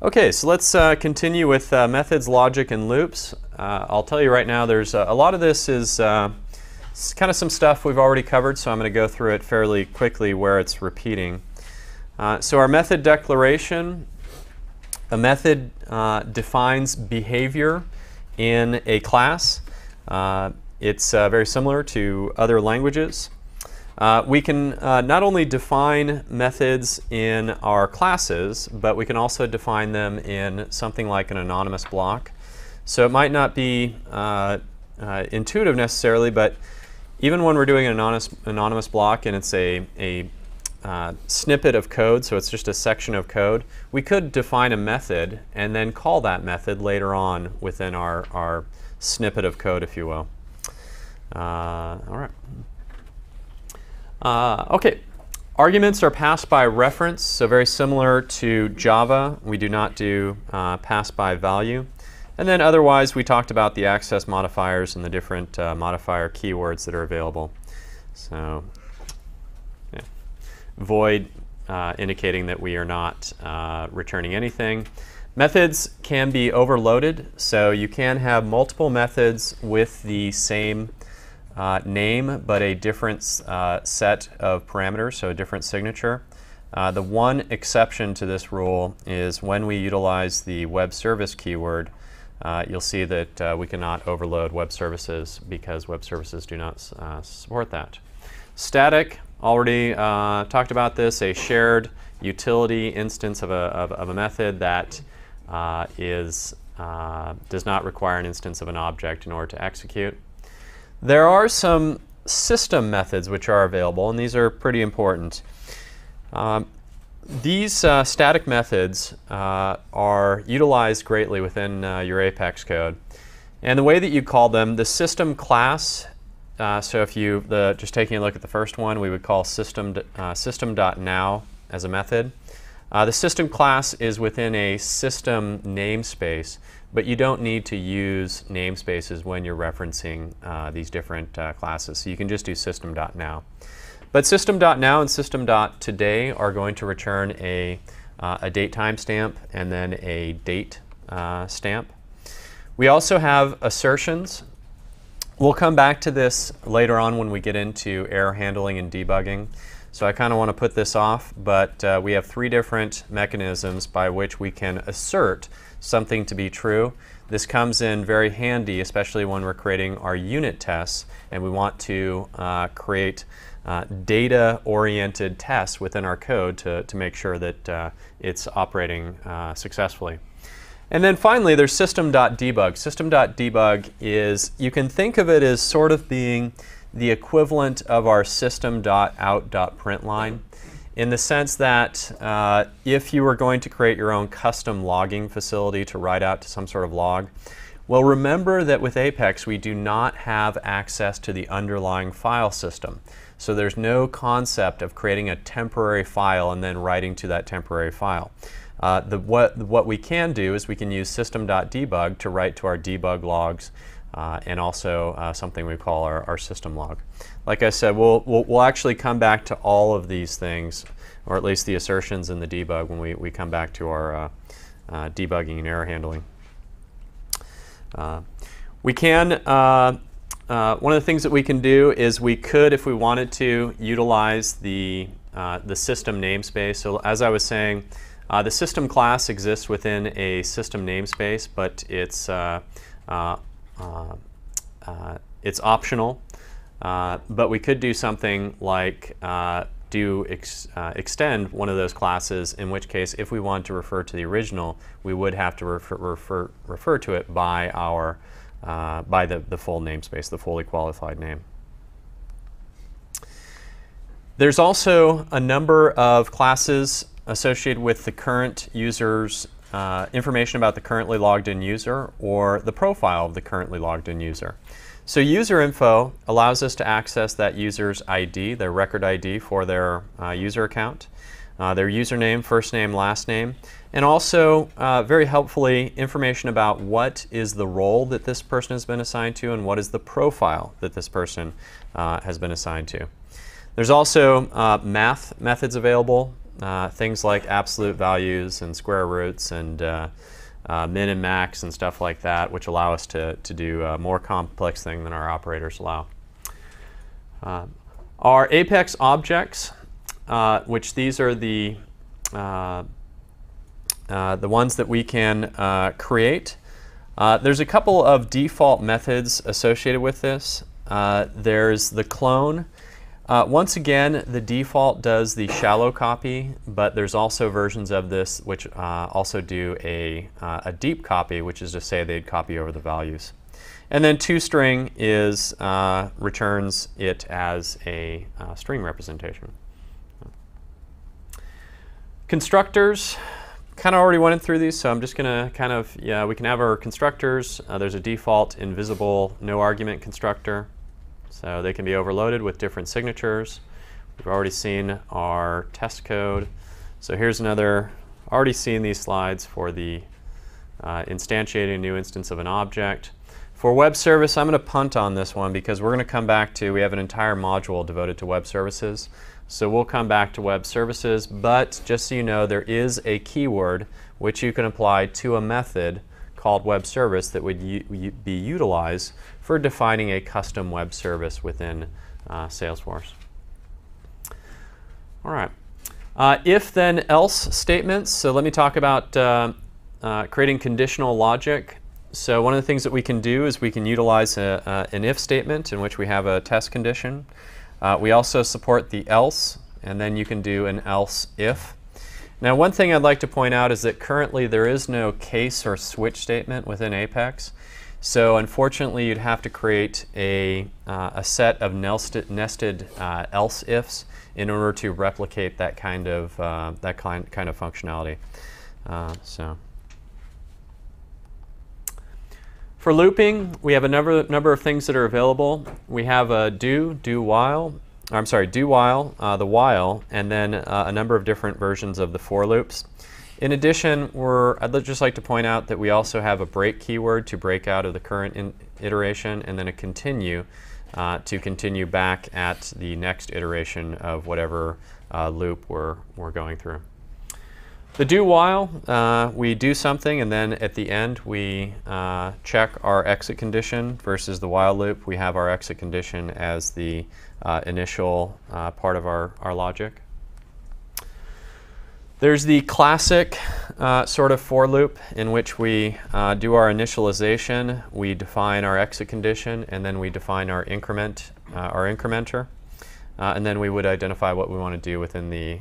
Okay, so let's continue with methods, logic, and loops. I'll tell you right now, there's a lot of this is kind of some stuff we've already covered, so I'm going to go through it fairly quickly where it's repeating. So our method declaration, a method defines behavior in a class. It's very similar to other languages. We can not only define methods in our classes, but we can also define them in something like an anonymous block. So it might not be intuitive necessarily, but even when we're doing an anonymous block and it's a snippet of code, so it's just a section of code, we could define a method and then call that method later on within our snippet of code, if you will. All right. Okay, arguments are passed by reference, so very similar to Java. We do not do pass by value. And then otherwise, we talked about the access modifiers and the different modifier keywords that are available. So, yeah. Void indicating that we are not returning anything. Methods can be overloaded, so you can have multiple methods with the same name, but a different set of parameters, so a different signature. The one exception to this rule is when we utilize the web service keyword, you'll see that we cannot overload web services because web services do not support that. Static, already talked about this, a shared utility instance of a method that does not require an instance of an object in order to execute. There are some system methods which are available, and these are pretty important. These static methods are utilized greatly within your Apex code. And the way that you call them, the system class, so if you, just taking a look at the first one, we would call system.now as a method. The system class is within a system namespace, but you don't need to use namespaces when you're referencing these different classes. So you can just do system.now. But system.now and system.today are going to return a date timestamp and then a date stamp. We also have assertions. We'll come back to this later on when we get into error handling and debugging. So I kind of want to put this off, but we have three different mechanisms by which we can assert something to be true. This comes in very handy, especially when we're creating our unit tests and we want to create data-oriented tests within our code to make sure that it's operating successfully. And then finally, there's system.debug. System.debug is, you can think of it as sort of being the equivalent of our system.out.println, in the sense that if you were going to create your own custom logging facility to write out to some sort of log, well, remember that with Apex we do not have access to the underlying file system. So there's no concept of creating a temporary file and then writing to that temporary file. What we can do is we can use system.debug to write to our debug logs and also something we call our system log. Like I said, we'll actually come back to all of these things, or at least the assertions and the debug, when we come back to our debugging and error handling. We can, one of the things that we can do is we could, if we wanted to, utilize the system namespace. So as I was saying, the system class exists within a system namespace, but it's optional, but we could do something like extend one of those classes, in which case if we want to refer to the original, we would have to refer to it by our by the full namespace, the fully qualified name. There's also a number of classes associated with the current user's information about the currently logged in user, or the profile of the currently logged in user. So user info allows us to access that user's ID, their record ID for their user account, their username, first name, last name, and also very helpfully information about what is the role that this person has been assigned to and what is the profile that this person has been assigned to. There's also math methods available. things like absolute values and square roots and min and max and stuff like that, which allow us to do a more complex thing than our operators allow. Our Apex objects, which these are the ones that we can create. There's a couple of default methods associated with this. There's the clone. Once again, the default does the shallow copy, but there's also versions of this which also do a deep copy, which is to say they'd copy over the values. And then toString is returns it as a string representation. Constructors, kind of already went through these, so I'm just going to kind of, we can have our constructors. There's a default invisible no argument constructor. So they can be overloaded with different signatures. We've already seen our test code. So here's another, already seen these slides for the instantiating a new instance of an object. For web service, I'm going to punt on this one because we're going to come back to, we have an entire module devoted to web services. So we'll come back to web services, but just so you know, there is a keyword which you can apply to a method called web service that would be utilized for defining a custom web service within Salesforce. All right. If then else statements. So let me talk about creating conditional logic. So one of the things that we can do is we can utilize an if statement in which we have a test condition. We also support the else, and then you can do an else if. Now, one thing I'd like to point out is that currently there is no case or switch statement within Apex. So unfortunately, you'd have to create a set of nested else ifs in order to replicate that kind of functionality. For looping, we have a number of things that are available. We have a do while, the while, and then a number of different versions of the for loops. In addition, I'd just like to point out that we also have a break keyword to break out of the current iteration, and then a continue to continue back at the next iteration of whatever loop we're going through. The do while, we do something, and then at the end we check our exit condition versus the while loop. We have our exit condition as the initial part of our logic. There's the classic sort of for loop in which we do our initialization, we define our exit condition, and then we define our incrementer, and then we would identify what we want to do within the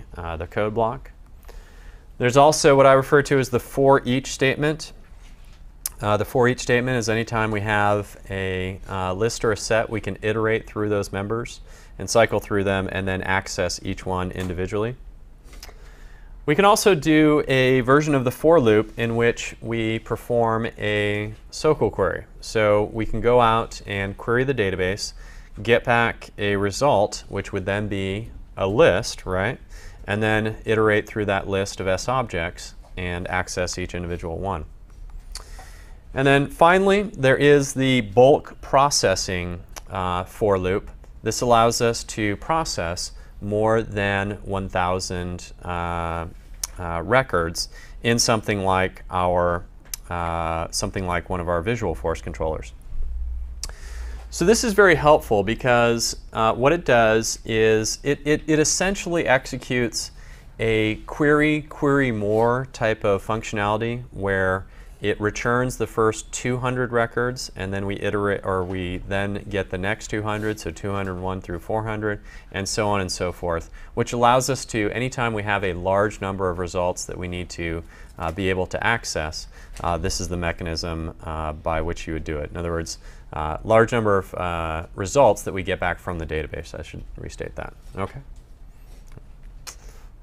code block. There's also what I refer to as the for each statement. The for each statement is anytime we have a list or a set, we can iterate through those members and cycle through them and then access each one individually. We can also do a version of the for loop in which we perform a SOQL query. So we can go out and query the database, get back a result, which would then be a list, right? And then iterate through that list of S objects and access each individual one. And then finally, there is the bulk processing for loop. This allows us to process more than 1,000 records in something like one of our visual force controllers. So this is very helpful because what it does is it essentially executes a query more type of functionality where it returns the first 200 records, and then we iterate, or we then get the next 200, so 201 through 400, and so on and so forth, which allows us to, anytime we have a large number of results that we need to be able to access, this is the mechanism by which you would do it. In other words, large number of results that we get back from the database. I should restate that. Okay.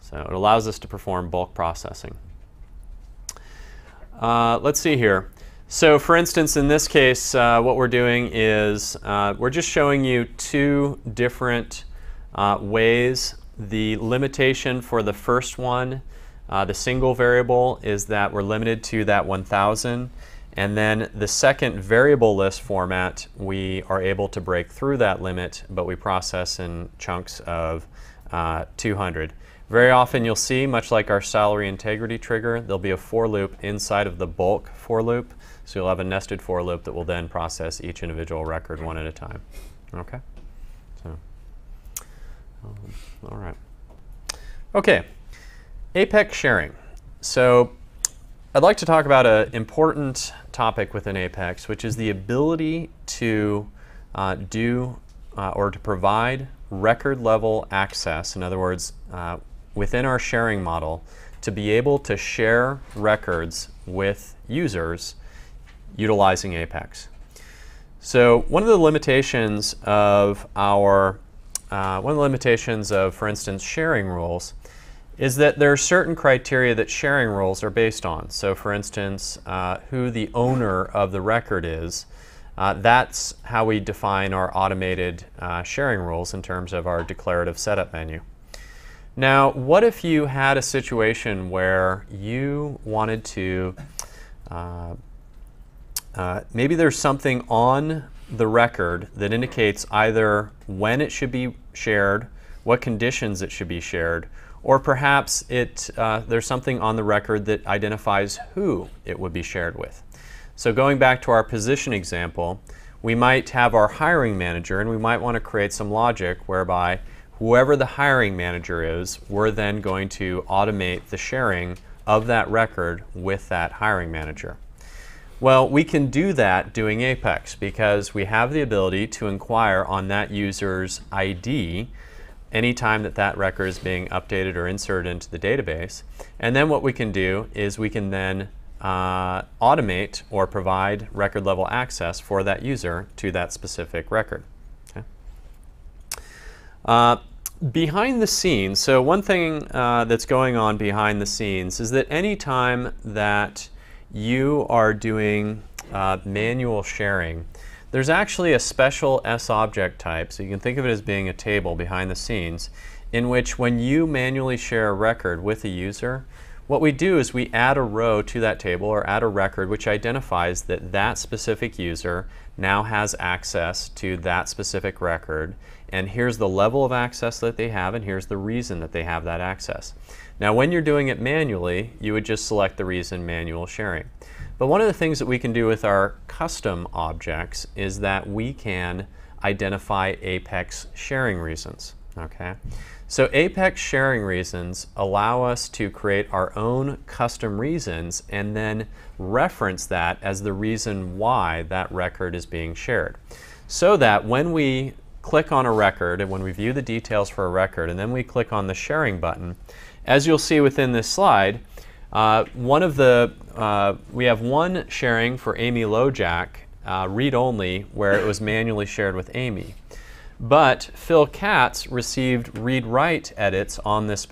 So it allows us to perform bulk processing. Let's see here. So for instance, in this case, what we're doing is we're just showing you two different ways. The limitation for the first one, the single variable, is that we're limited to that 1,000. And then the second variable list format, we are able to break through that limit, but we process in chunks of 200. Very often you'll see, much like our salary integrity trigger, there'll be a for loop inside of the bulk for loop. So you'll have a nested for loop that will then process each individual record one at a time. Okay? So, all right. Okay, Apex sharing. So I'd like to talk about an important topic within Apex, which is the ability to or to provide record level access. In other words, within our sharing model, to be able to share records with users utilizing Apex. So one of the limitations of for instance, sharing rules is that there are certain criteria that sharing rules are based on. So for instance, who the owner of the record is. That's how we define our automated sharing rules in terms of our declarative setup menu. Now, what if you had a situation where you wanted to, maybe there's something on the record that indicates either when it should be shared, what conditions it should be shared, or perhaps there's something on the record that identifies who it would be shared with. So going back to our position example, we might have our hiring manager, and we might want to create some logic whereby whoever the hiring manager is, we're then going to automate the sharing of that record with that hiring manager. Well, we can do that doing Apex because we have the ability to inquire on that user's ID anytime that record is being updated or inserted into the database. And then what we can do is we can then automate or provide record level access for that user to that specific record. Okay. Behind the scenes, so one thing that's going on behind the scenes is that anytime that you are doing manual sharing, there's actually a special S-object type, so you can think of it as being a table behind the scenes, in which when you manually share a record with a user, what we do is we add a row to that table or add a record which identifies that that specific user now has access to that specific record, and here's the level of access that they have, and here's the reason that they have that access. Now when you're doing it manually, you would just select the reason manual sharing. But one of the things that we can do with our custom objects is that we can identify Apex sharing reasons. Okay? So Apex sharing reasons allow us to create our own custom reasons and then reference that as the reason why that record is being shared. So that when we click on a record and when we view the details for a record and then we click on the sharing button, as you'll see within this slide, we have one sharing for Amy Lojack, read-only, where it was manually shared with Amy. But Phil Katz received read-write edits on this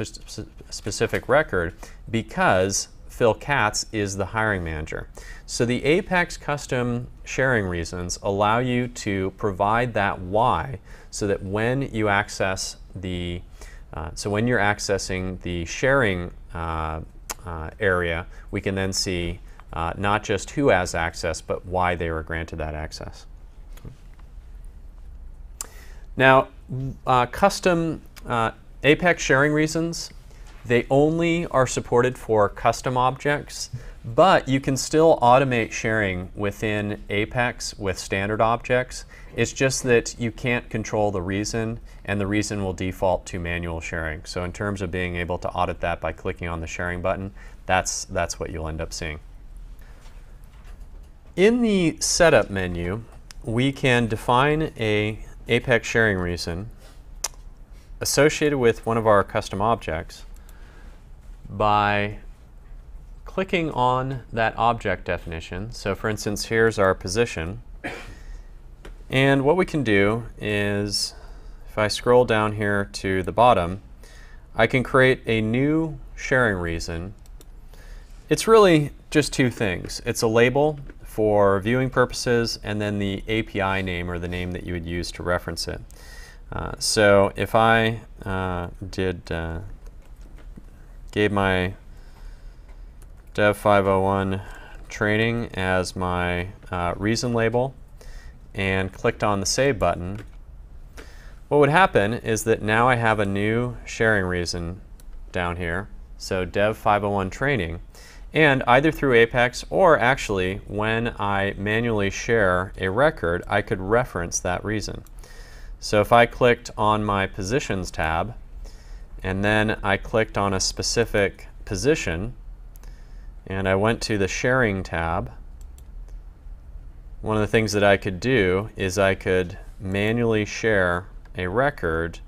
specific record because Phil Katz is the hiring manager. So the Apex custom sharing reasons allow you to provide that why, so that when you access the when you're accessing the sharing area, we can then see not just who has access, but why they were granted that access. Now, custom Apex sharing reasons, they only are supported for custom objects, but you can still automate sharing within Apex with standard objects. It's just that you can't control the reason, and the reason will default to manual sharing. So in terms of being able to audit that by clicking on the sharing button, that's what you'll end up seeing. In the setup menu, we can define a Apex sharing reason associated with one of our custom objects by clicking on that object definition. So for instance, here's our position. And what we can do is, if I scroll down here to the bottom, I can create a new sharing reason. It's really just two things. It's a label for viewing purposes, and then the API name, or the name that you would use to reference it. So if I gave my Dev 501 training as my reason label and clicked on the Save button, what would happen is that now I have a new sharing reason down here, so Dev 501 training, and either through Apex or actually when I manually share a record, I could reference that reason. So if I clicked on my Positions tab and then I clicked on a specific position and I went to the Sharing tab, one of the things that I could do is I could manually share a record,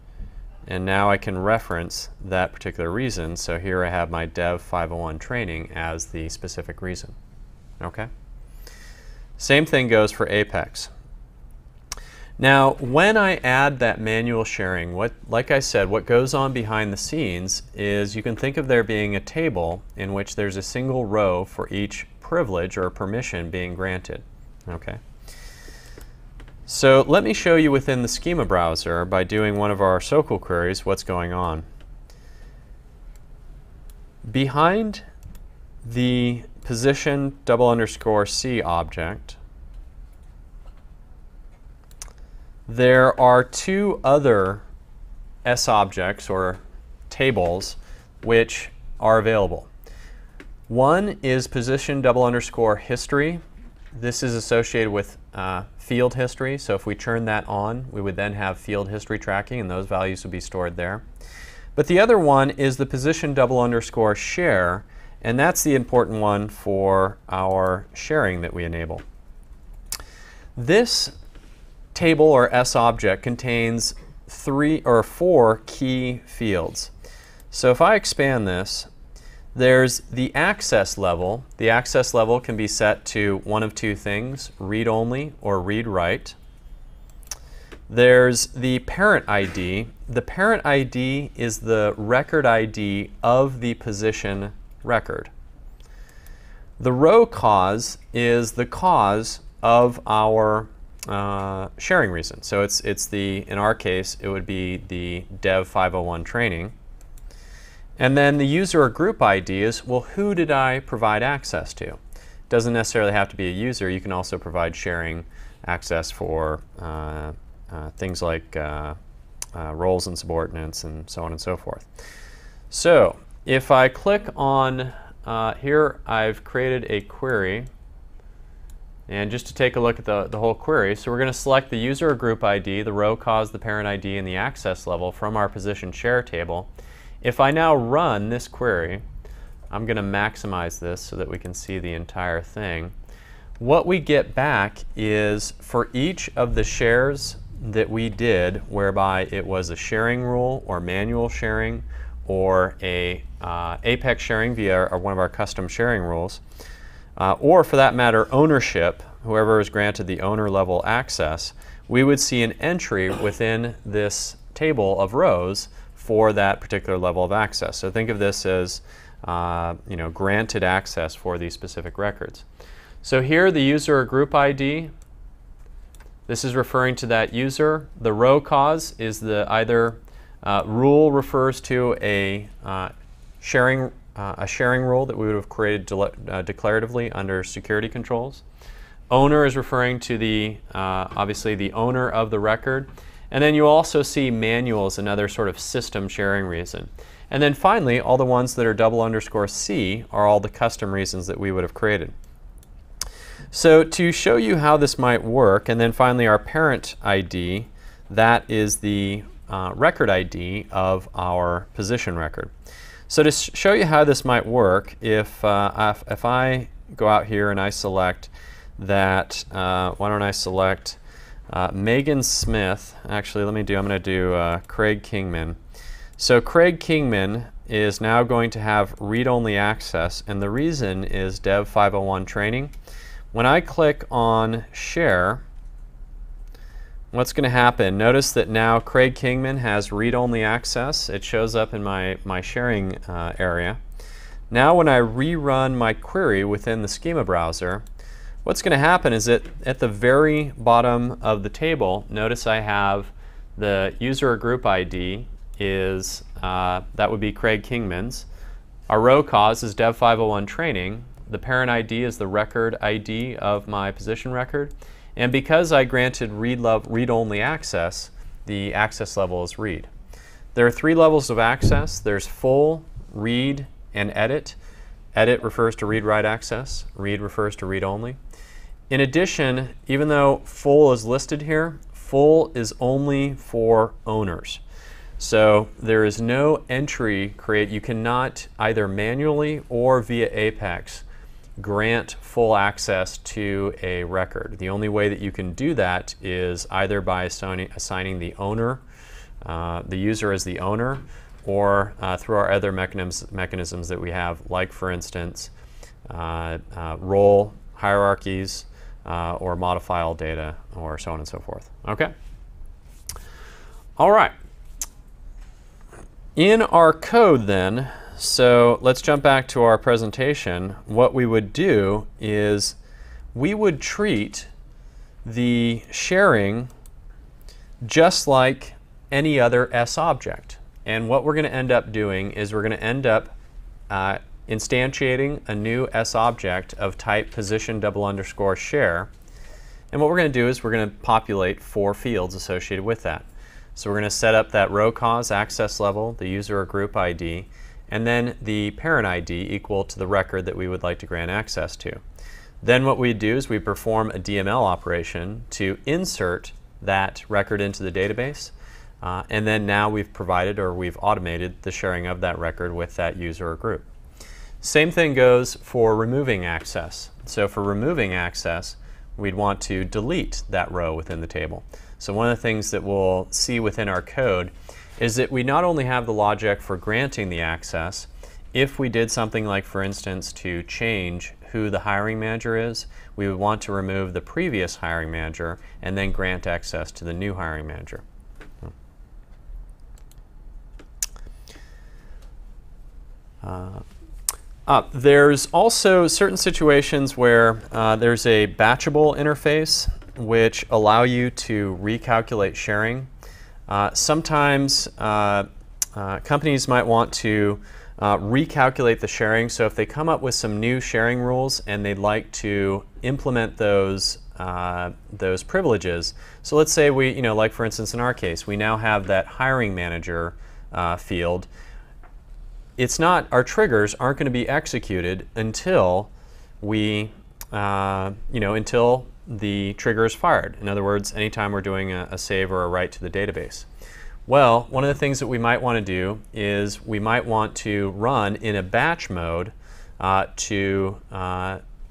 and now I can reference that particular reason. So here I have my Dev 501 training as the specific reason. Okay? Same thing goes for Apex. Now, when I add that manual sharing, like I said, what goes on behind the scenes is you can think of there being a table in which there's a single row for each privilege or permission being granted. Okay? So let me show you within the Schema browser by doing one of our SOQL queries what's going on. Behind the position _C object, there are two other S objects or tables which are available. One is position _history. This is associated with field history, so if we turn that on, we would then have field history tracking, and those values would be stored there. But the other one is the position _share, and that's the important one for our sharing that we enable. This table or S object contains 3 or 4 key fields. So if I expand this, there's the access level. The access level can be set to one of two things, read only or read write. There's the parent ID. The parent ID is the record ID of the position record. The row cause is the cause of our sharing reason. So it's the, in our case, it would be the Dev 501 training. And then the user or group ID is, well, who did I provide access to? It doesn't necessarily have to be a user. You can also provide sharing access for things like roles and subordinates and so on and so forth. So if I click on here, I've created a query. And just to take a look at the whole query, so we're going to select the user or group ID, the row cause, the parent ID, and the access level from our position share table. If I now run this query, I'm going to maximize this so that we can see the entire thing. What we get back is for each of the shares that we did, whereby it was a sharing rule or manual sharing or a Apex sharing via one of our custom sharing rules, or for that matter ownership, whoever is granted the owner level access, we would see an entry within this table of rows for that particular level of access. So think of this as granted access for these specific records. So here the user or group ID, this is referring to that user. The row cause is the either rule refers to a sharing rule that we would have created declaratively under security controls. Owner is referring to the obviously the owner of the record. And then you also see manual as another sort of system sharing reason. And then finally, all the ones that are _C are all the custom reasons that we would have created. So to show you how this might work, and then finally our parent ID, that is the record ID of our position record. So to show you how this might work, if I go out here and I select that, why don't I select Megan Smith, actually I'm going to do Craig Kingman. So Craig Kingman is now going to have read-only access, and the reason is Dev 501 training. When I click on share, what's going to happen, notice that now Craig Kingman has read-only access. It shows up in my sharing area. Now when I rerun my query within the Schema browser, what's going to happen is that at the very bottom of the table, notice I have the user or group ID is, that would be Craig Kingman's. Our row cause is Dev 501 training. The parent ID is the record ID of my position record. And because I granted read-only access, the access level is read. There are 3 levels of access. There's full, read, and edit. Edit refers to read-write access. Read refers to read-only. In addition, even though full is listed here, full is only for owners. So there is no entry create. You cannot either manually or via Apex grant full access to a record. The only way that you can do that is either by assigning the owner, the user as the owner, or through our other mechanisms that we have, like for instance, role hierarchies, or modify all data, or so on and so forth. Okay? All right. In our code then, so let's jump back to our presentation. What we would do is we would treat the sharing just like any other S object. And what we're going to end up doing is we're going to end up instantiating a new S object of type position_share. And what we're going to do is we're going to populate 4 fields associated with that. So we're going to set up that row cause access level, the user or group ID, and then the parent ID equal to the record that we would like to grant access to. Then what we do is we perform a DML operation to insert that record into the database. And then now we've provided, or we've automated, the sharing of that record with that user or group. Same thing goes for removing access. So for removing access, we'd want to delete that row within the table. So one of the things that we'll see within our code is that we not only have the logic for granting the access, if we did something like, for instance, to change who the hiring manager is, we would want to remove the previous hiring manager and then grant access to the new hiring manager. There's also certain situations where there's a batchable interface which allow you to recalculate sharing. Sometimes companies might want to recalculate the sharing. So if they come up with some new sharing rules and they'd like to implement those privileges. So let's say we, like for instance in our case, we now have that hiring manager field. It's not, our triggers aren't going to be executed until we, until the trigger is fired. In other words, anytime we're doing a save or a write to the database. Well, one of the things that we might want to do is we might want to run in a batch mode to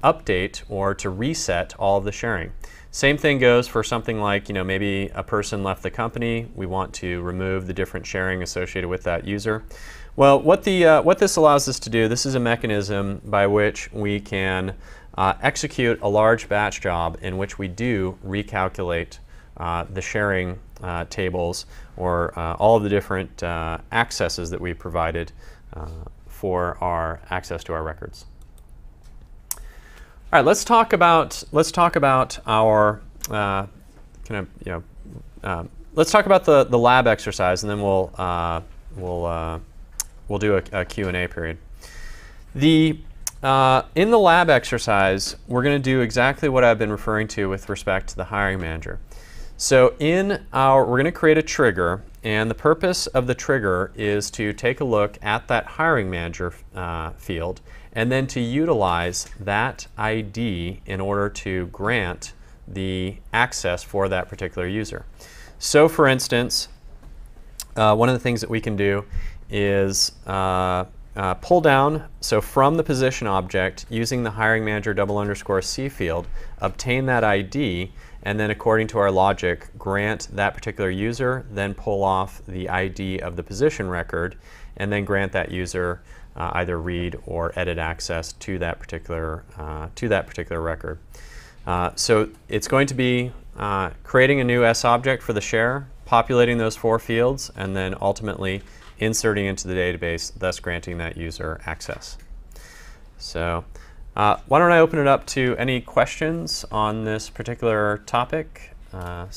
update or to reset all of the sharing. Same thing goes for something like, maybe a person left the company. We want to remove the different sharing associated with that user. Well, what this allows us to do, this is a mechanism by which we can execute a large batch job in which we do recalculate the sharing tables or all of the different accesses that we provided for our access to our records. All right, let's talk about our let's talk about the lab exercise, and then we'll do a Q&A period. In the lab exercise, we're going to do exactly what I've been referring to with respect to the hiring manager. So we're going to create a trigger, and the purpose of the trigger is to take a look at that hiring manager field and then to utilize that ID in order to grant the access for that particular user. So for instance, one of the things that we can do is pull down, so from the position object, using the hiring manager _C field, obtain that ID, and then according to our logic, grant that particular user, then pull off the ID of the position record, and then grant that user either read or edit access to that particular record. So it's going to be creating a new S object for the share, populating those 4 fields, and then ultimately inserting into the database, thus granting that user access. So why don't I open it up to any questions on this particular topic? When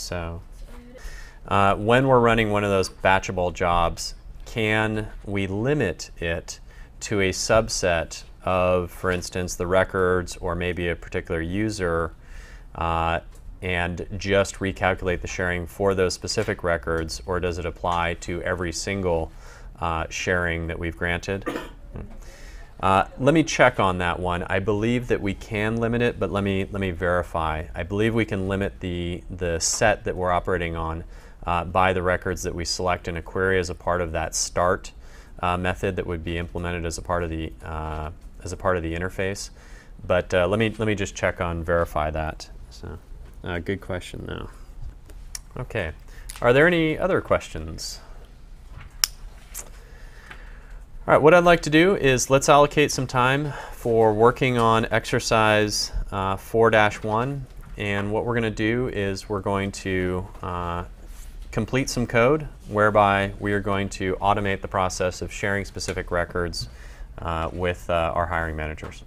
we're running one of those batchable jobs, can we limit it to a subset of, for instance, the records or maybe a particular user and just recalculate the sharing for those specific records, or does it apply to every single sharing that we've granted? Let me check on that one. I believe that we can limit it, but let me verify. I believe we can limit the set that we're operating on by the records that we select in a query as a part of that start method that would be implemented as a part of the interface. But let me just check on verify that. So, good question though. Okay, are there any other questions? All right, what I'd like to do is let's allocate some time for working on exercise 4-1. And what we're going to do is we're going to complete some code whereby we are going to automate the process of sharing specific records with our hiring managers.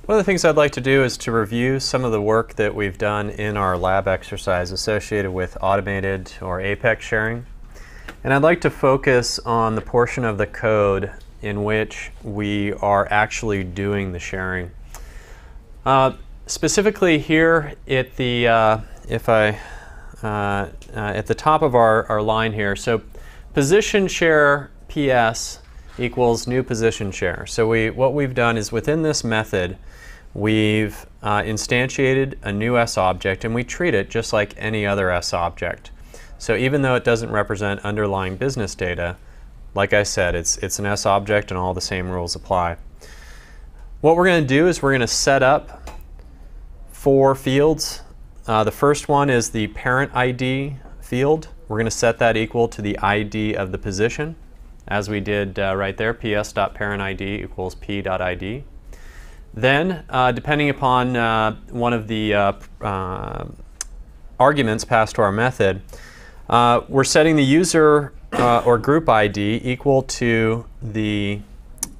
One of the things I'd like to do is to review some of the work that we've done in our lab exercise associated with automated or Apex sharing. And I'd like to focus on the portion of the code in which we are actually doing the sharing. Specifically here at the at the top of our line here, so position share PS equals new position share. So what we've done is within this method, we've instantiated a new S object, and we treat it just like any other S object. So even though it doesn't represent underlying business data, like I said, it's an S object and all the same rules apply. What we're going to do is we're going to set up 4 fields. The first one is the parent ID field. We're going to set that equal to the ID of the position, as we did right there, ps.parentID equals p.id. Then, depending upon one of the arguments passed to our method, we're setting the user or group ID equal to the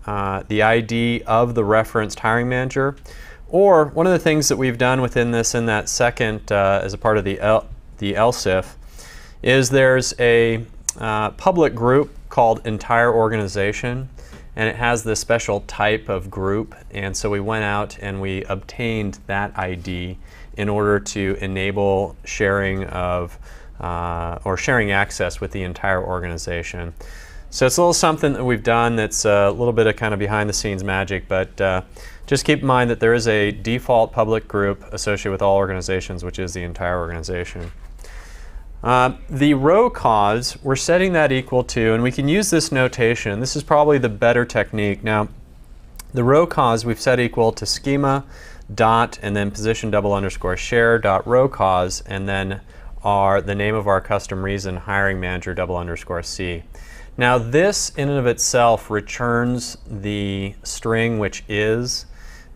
ID of the referenced hiring manager. Or one of the things that we've done within this in that second, as a part of the else if, is there's a public group called entire organization, and it has this special type of group, and so we went out and we obtained that ID in order to enable sharing of or sharing access with the entire organization. So it's a little something that we've done that's a little bit of kind of behind the scenes magic, but just keep in mind that there is a default public group associated with all organizations, which is the entire organization. The row cause, we're setting that equal to, and we can use this notation. This is probably the better technique. Now, the row cause we've set equal to schema dot and then position double underscore share dot row cause, and then the name of our custom reason hiring manager double underscore C. Now this in and of itself returns the string which is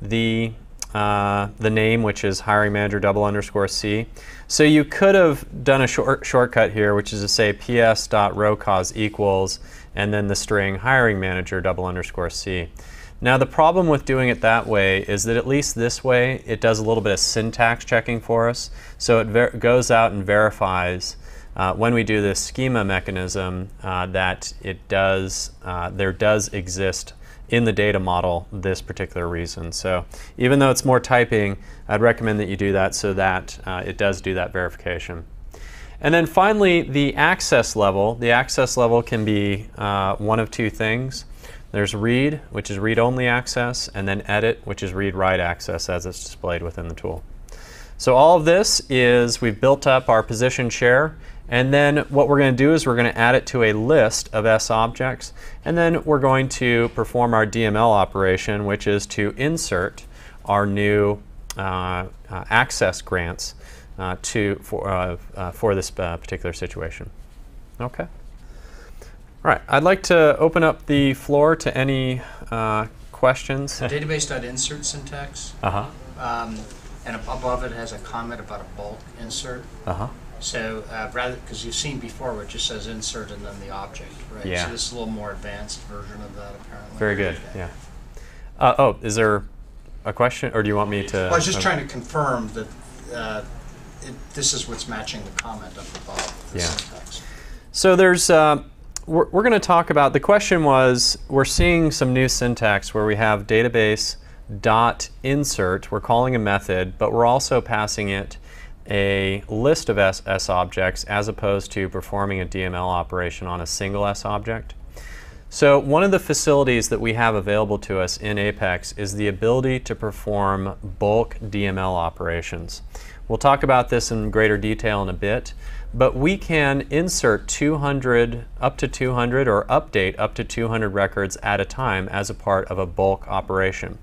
the name, which is hiring manager double underscore C. So you could have done a shortcut here, which is to say ps.rowcause equals and then the string hiring manager double underscore C. Now the problem with doing it that way is that at least this way it does a little bit of syntax checking for us. So it goes out and verifies when we do this schema mechanism that there does exist in the data model this particular reason. So even though it's more typing, I'd recommend that you do that so that it does do that verification. And then finally, the access level. The access level can be one of 2 things. There's read, which is read-only access, and then edit, which is read-write access as it's displayed within the tool. So all of this is, we've built up our position share, and then what we're going to do is we're going to add it to a list of S objects, and then we're going to perform our DML operation, which is to insert our new access grants for this particular situation. Okay. All right, I'd like to open up the floor to any questions. Database.insert syntax. And above it has a comment about a bulk insert. So rather, because you've seen before where it just says insert and then the object, right? Yeah. So this is a little more advanced version of that, apparently. Very good. Yeah. Oh, is there a question, or do you want me to? Well, I was just trying to confirm that this is what's matching the comment up above the syntax. So there's. We're going to talk about, the question was, we're seeing some new syntax where we have database dot insert. We're calling a method, but we're also passing it a list of S objects as opposed to performing a DML operation on a single S object. So one of the facilities that we have available to us in Apex is the ability to perform bulk DML operations. We'll talk about this in greater detail in a bit, but we can insert 200, up to 200, or update up to 200 records at a time as a part of a bulk operation.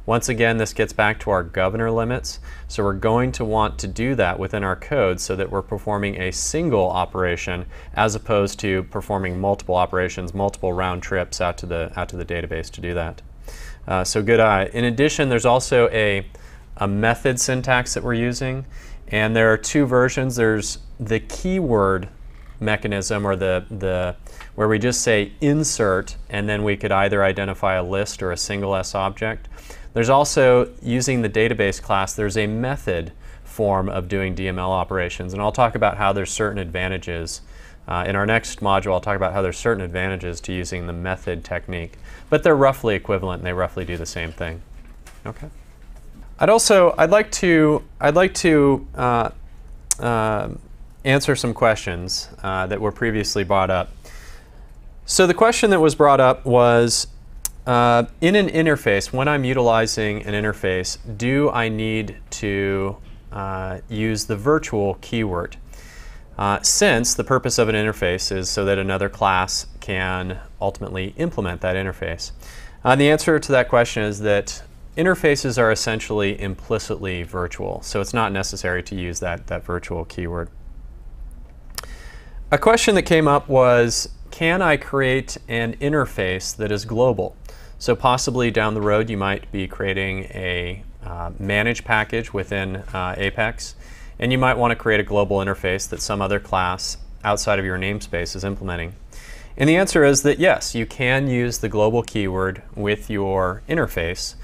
Once again, this gets back to our governor limits, so we're going to want to do that within our code so that we're performing a single operation as opposed to performing multiple operations, multiple round trips out to the database to do that. So good eye. In addition, there's also a method syntax that we're using, and there are two versions. There's the keyword mechanism, or where we just say insert, and then we could either identify a list or a single S object. There's also, using the database class, there's a method form of doing DML operations, and I'll talk about how there's certain advantages. In our next module, I'll talk about how there's certain advantages to using the method technique, but they're roughly equivalent and they roughly do the same thing. Okay. I'd like to answer some questions that were previously brought up. So the question that was brought up was, in an interface, when I'm utilizing an interface, do I need to use the virtual keyword? Since the purpose of an interface is so that another class can ultimately implement that interface. The answer to that question is that interfaces are essentially implicitly virtual, so it's not necessary to use that virtual keyword. A question that came up was, can I create an interface that is global? So possibly down the road you might be creating a manage package within Apex, and you might want to create a global interface that some other class outside of your namespace is implementing. And the answer is that yes, you can use the global keyword with your interface,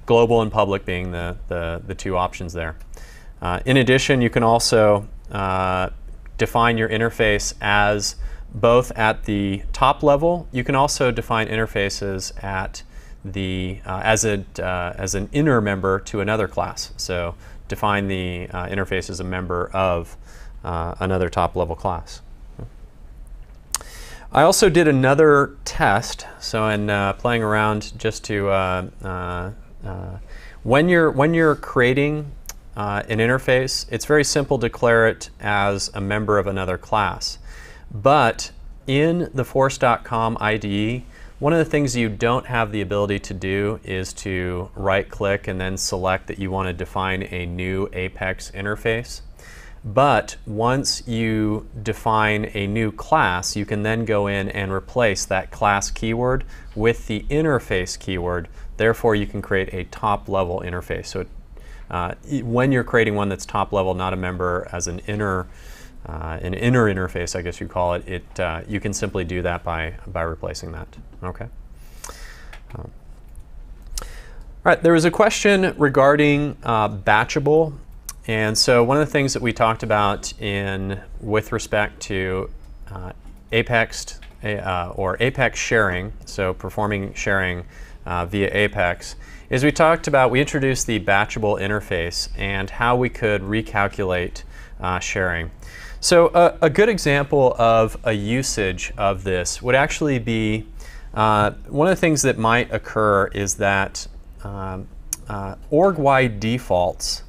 global and public being the two options there. In addition, you can also define your interface as both at the top level. You can also define interfaces at the as an inner member to another class. So define the interface as a member of another top level class. I also did another test. So in playing around, just to when you're creating an interface, it's very simple to declare it as a member of another class. But in the Force.com IDE, one of the things you don't have the ability to do is to right-click and then select that you want to define a new Apex interface. But once you define a new class, you can then go in and replace that class keyword with the interface keyword. Therefore, you can create a top-level interface. So when you're creating one that's top-level, not a member, as an inner interface, I guess you call it, you can simply do that by replacing that. Okay. All right. There was a question regarding batchable, and so one of the things that we talked about with respect to Apex or Apex sharing, so performing sharing via Apex, is we introduced the batchable interface and how we could recalculate sharing. So a good example of a usage of this would actually be, one of the things that might occur is that org-wide defaults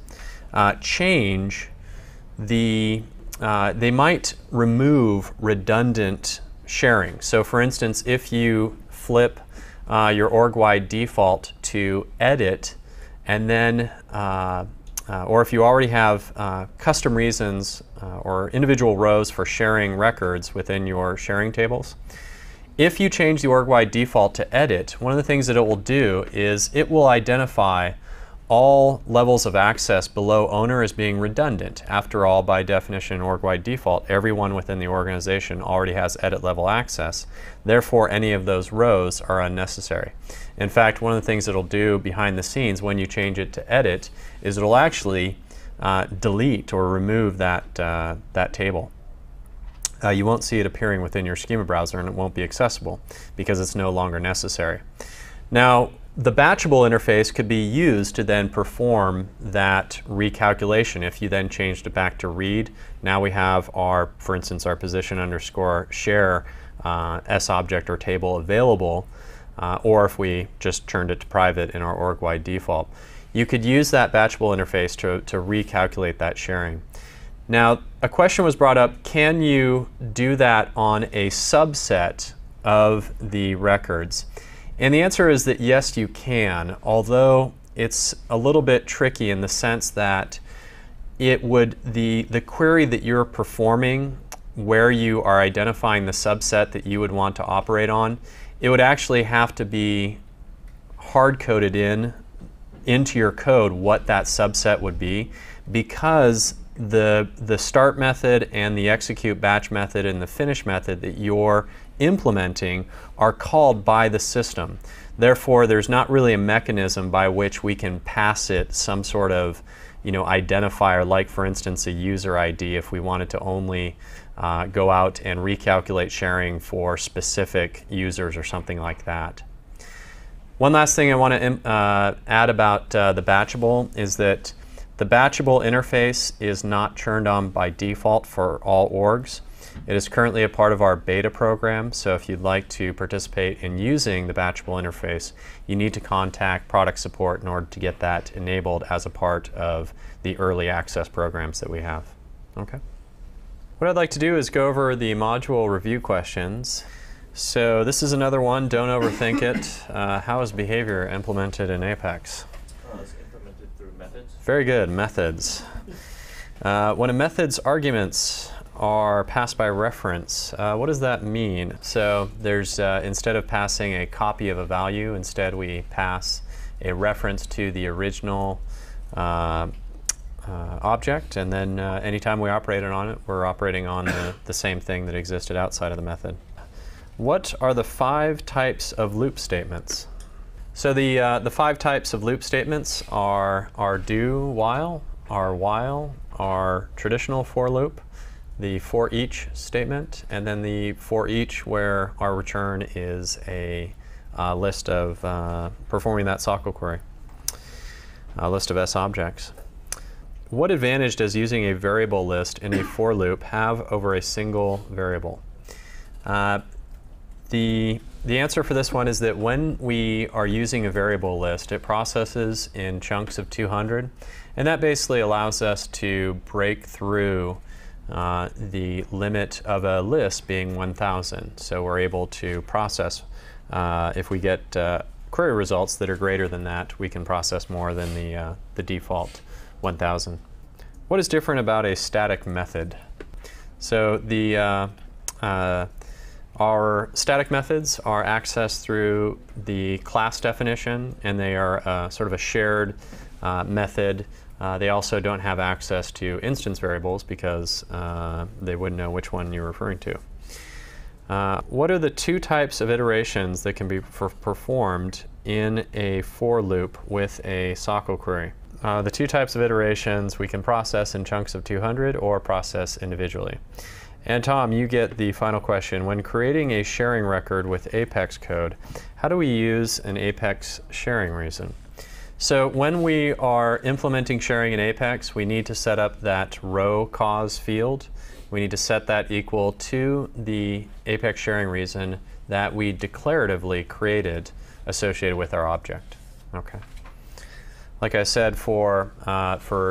change they might remove redundant sharing. So for instance, if you flip your org-wide default to edit, and then or if you already have custom reasons or individual rows for sharing records within your sharing tables, if you change the org-wide default to edit, one of the things that it will do is it will identify all levels of access below owner as being redundant. After all, by definition, org-wide default, everyone within the organization already has edit level access. Therefore, any of those rows are unnecessary. In fact, one of the things it'll do behind the scenes when you change it to edit is it'll actually delete or remove that table. You won't see it appearing within your Schema browser, and it won't be accessible because it's no longer necessary. Now, The batchable interface could be used to then perform that recalculation. If you then changed it back to read, now we have our, for instance, our position underscore share sObject or table available, or if we just turned it to private in our org-wide default. You could use that batchable interface to recalculate that sharing. Now, a question was brought up, can you do that on a subset of the records? And the answer is that yes, you can, although it's a little bit tricky in the sense that it would, the query that you're performing, where you are identifying the subset that you would want to operate on, it would actually have to be hard-coded into your code what that subset would be, because the start method and the execute batch method and the finish method that you're implementing are called by the system. Therefore, there's not really a mechanism by which we can pass it some sort of identifier, like for instance a user ID, if we wanted to only go out and recalculate sharing for specific users or something like that. One last thing I want to add about the batchable is that the batchable interface is not turned on by default for all orgs. It is currently a part of our beta program, so if you'd like to participate in using the batchable interface, you need to contact product support in order to get that enabled as a part of the early access programs that we have. Okay. What I'd like to do is go over the module review questions. So this is another one, don't overthink it. How is behavior implemented in Apex? It's implemented through methods. Very good, methods. When a method's arguments are passed by reference, what does that mean? So there's, instead of passing a copy of a value, instead we pass a reference to the original object, and then anytime we operate on it, we're operating on the same thing that existed outside of the method. What are the 5 types of loop statements? So the 5 types of loop statements are our do while, our traditional for loop, the for each statement, and then the for each where our return is a list of performing that SOQL query, a list of sObjects. What advantage does using a variable list in a for loop have over a single variable? The answer for this one is that when we are using a variable list, it processes in chunks of 200, and that basically allows us to break through the limit of a list being 1,000. So we're able to process, if we get query results that are greater than that, we can process more than the default 1,000. What is different about a static method? So our static methods are accessed through the class definition, and they are sort of a shared method. They also don't have access to instance variables because they wouldn't know which one you're referring to. What are the 2 types of iterations that can be performed in a for loop with a SOQL query? The 2 types of iterations we can process in chunks of 200 or process individually. And Tom, you get the final question. When creating a sharing record with Apex code, how do we use an Apex sharing reason? So when we are implementing sharing in Apex, we need to set up that row cause field. We need to set that equal to the Apex sharing reason that we declaratively created associated with our object. Okay. Like I said, for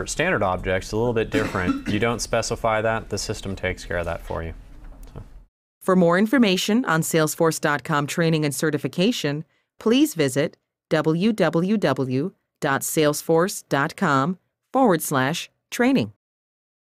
standard objects, a little bit different. You don't specify that, the system takes care of that for you. So. For more information on Salesforce.com training and certification, please visit www.salesforce.com/training.